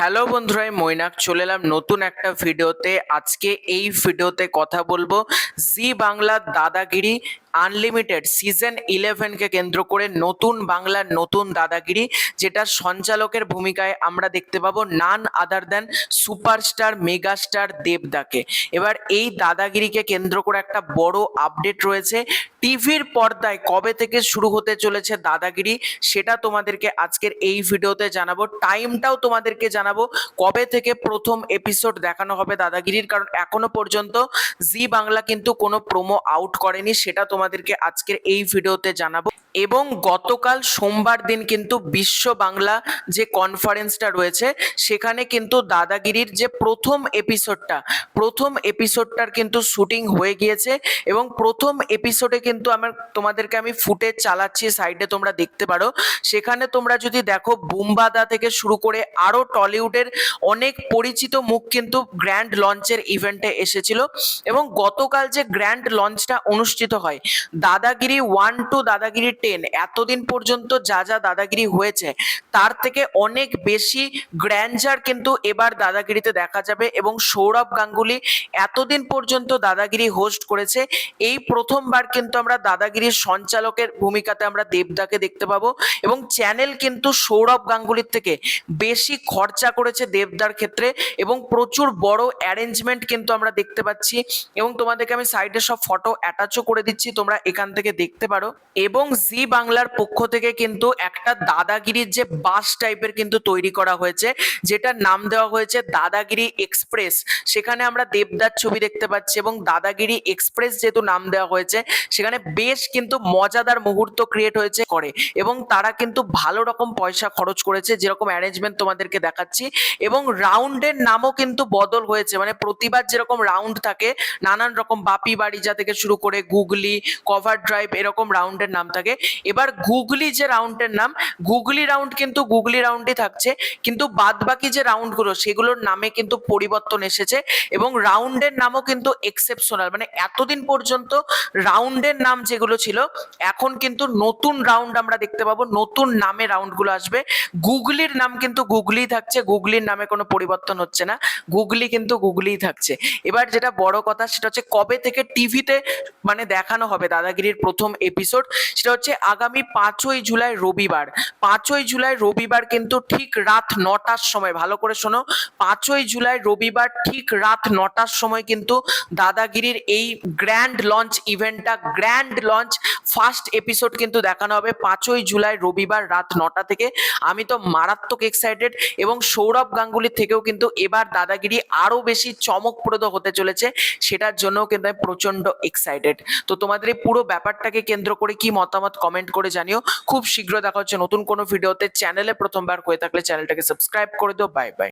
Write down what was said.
Hello বন্ধুরা, আমি মৈনাক চলে এলাম নতুন একটা ভিডিওতে। আজকে এই ভিডিওতে কথা বলবো জি বাংলার দাদাগিরি আনলিমিটেড সিজন 11 কে কেন্দ্র করে নতুন বাংলার নতুন দাদাগিরি, যেটা সঞ্চালকের ভূমিকায় আমরা দেখতে পাবো নান আদার দেন সুপারস্টার মেগাস্টার দেবদাকে। এবার এই দাদাগিরিকে কেন্দ্র করে একটা বড় আপডেট রয়েছে। টিভির পর্দায় কবে থেকে শুরু হতে চলেছে দাদাগিরি সেটা তোমাদেরকে আজকের এই ভিডিওতে জানাবো। টাইমটাও তোমাদেরকে জানাবো কবে থেকে প্রথম এপিসোড দেখানো হবে দাদাগিরির, কারণ এখনো পর্যন্ত জি বাংলা কিন্তু কোনো প্রোমো আউট করেনি, সেটা তোমাদেরকে আজকের এই ভিডিওতে জানাবো। এবং গতকাল সোমবার দিন কিন্তু বিশ্ব বাংলা যে কনফারেন্সটা রয়েছে সেখানে কিন্তু দাদাগিরির যে প্রথম এপিসোডটার কিন্তু শুটিং হয়ে গিয়েছে। এবং প্রথম এপিসোডে কিন্তু তোমাদেরকে আমি ফুটেজ চালাচ্ছি, সাইডে তোমরা দেখতে পারো। সেখানে তোমরা যদি দেখো বুম্বাদা থেকে শুরু করে আরো টলিউডের অনেক পরিচিত মুখ কিন্তু গ্র্যান্ড লঞ্চের ইভেন্টে এসেছিল। এবং গতকাল যে গ্র্যান্ড লঞ্চটা অনুষ্ঠিত হয় দাদাগিরি 1 টু দাদাগিরি 10, এতদিন পর্যন্ত যা যা দাদাগিরি হয়েছে তার থেকে অনেক বেশি গ্র্যান্ডার কিন্তু এবার দাদাগিরিতে দেখা যাবে। এবং সৌরভ গাঙ্গুলি এতদিন পর্যন্ত দাদাগিরি হোস্ট করেছে, এই প্রথমবার কিন্তু আমরা দাদাগিরির সঞ্চালকের ভূমিকাতে আমরা দেবদাকে দেখতে পাবো। এবং চ্যানেল কিন্তু সৌরভ গাঙ্গুলির থেকে বেশি খরচা করেছে দেবদার ক্ষেত্রে, এবং প্রচুর বড় অ্যারেঞ্জমেন্ট কিন্তু আমরা দেখতে পাচ্ছি। এবং তোমাদেরকে আমি সাইডে সব ফটো অ্যাটাচও করে দিচ্ছি, তোমরা এখান থেকে দেখতে পারো। এবং জি বাংলার পক্ষ থেকে কিন্তু একটা দাদাগিরির যে বাস টাইপের কিন্তু তৈরি করা হয়েছে, যেটার নাম দেওয়া হয়েছে দাদাগিরি এক্সপ্রেস। সেখানে আমরা দেবদার ছবি দেখতে পাচ্ছি, এবং দাদাগিরি এক্সপ্রেস যেহেতু নাম দেওয়া হয়েছে সেখানে বেশ কিন্তু মজাদার মুহূর্ত ক্রিয়েট হয়েছে করে, এবং তারা কিন্তু ভালো রকম পয়সা খরচ করেছে, যেরকম অ্যারেঞ্জমেন্ট তোমাদেরকে দেখাচ্ছি। এবং রাউন্ডের নামও কিন্তু বদল হয়েছে, মানে প্রতিবার যেরকম রাউন্ড থাকে নানান রকম বাপি বাড়িজা থেকে শুরু করে গুগলি, কভার ড্রাইভ, এরকম রাউন্ডের নাম থাকে। এবার গুগলি যে রাউন্ডের নাম, গুগলি রাউন্ড কিন্তু গুগলি রাউন্ডই থাকছে, কিন্তু বাদ বাকি যে রাউন্ডগুলো সেগুলোর নামে কিন্তু পরিবর্তন এসেছে। এবং রাউন্ডের নামও কিন্তু এক্সেপশনাল, মানে এতদিন পর্যন্ত রাউন্ডের নাম যেগুলো ছিল এখন কিন্তু নতুন রাউন্ড আমরা দেখতে পাবো, নতুন নামে রাউন্ডগুলো আসবে। গুগলির নাম কিন্তু গুগলি থাকছে, গুগলির নামে কোনো পরিবর্তন হচ্ছে না, গুগলি কিন্তু গুগলিই থাকছে। এবার যেটা বড় কথা সেটা হচ্ছে কবে থেকে টিভিতে মানে দেখানো হবে দাদাগিরির প্রথম এপিসোড, সেটা হচ্ছে আগামী 5ই জুলাই রবিবার। 5ই জুলাই রবিবার কিন্তু ঠিক রাত 9টার সময়, ভালো করে শোনো, 5ই জুলাই রবিবার ঠিক রাত 9টার সময় কিন্তু দাদাগিরির এই গ্র্যান্ড লঞ্চ ইভেন্টটা, গ্র্যান্ড লঞ্চ ফার্স্ট এপিসোড কিন্তু দেখানো হবে 5ই জুলাই রবিবার রাত 9টা থেকে। আমি তো মারাত্মক এক্সাইটেড, এবং সৌরভ গাঙ্গুলির থেকেও কিন্তু এবার দাদাগিরি আরো বেশি চমকপ্রদ হতে চলেছে, সেটার জন্যও কিন্তু আমি প্রচন্ড এক্সাইটেড। তো তোমাদের এই পুরো ব্যাপারটাকে কেন্দ্র করে কি মতামত কমেন্ট করে জানিও। খুব শীঘ্র দেখা হচ্ছে নতুন কোনো ভিডিওতে। চ্যানেলে প্রথমবার হয়ে থাকলে চ্যানেলটাকে সাবস্ক্রাইব করে দিও। Bye bye.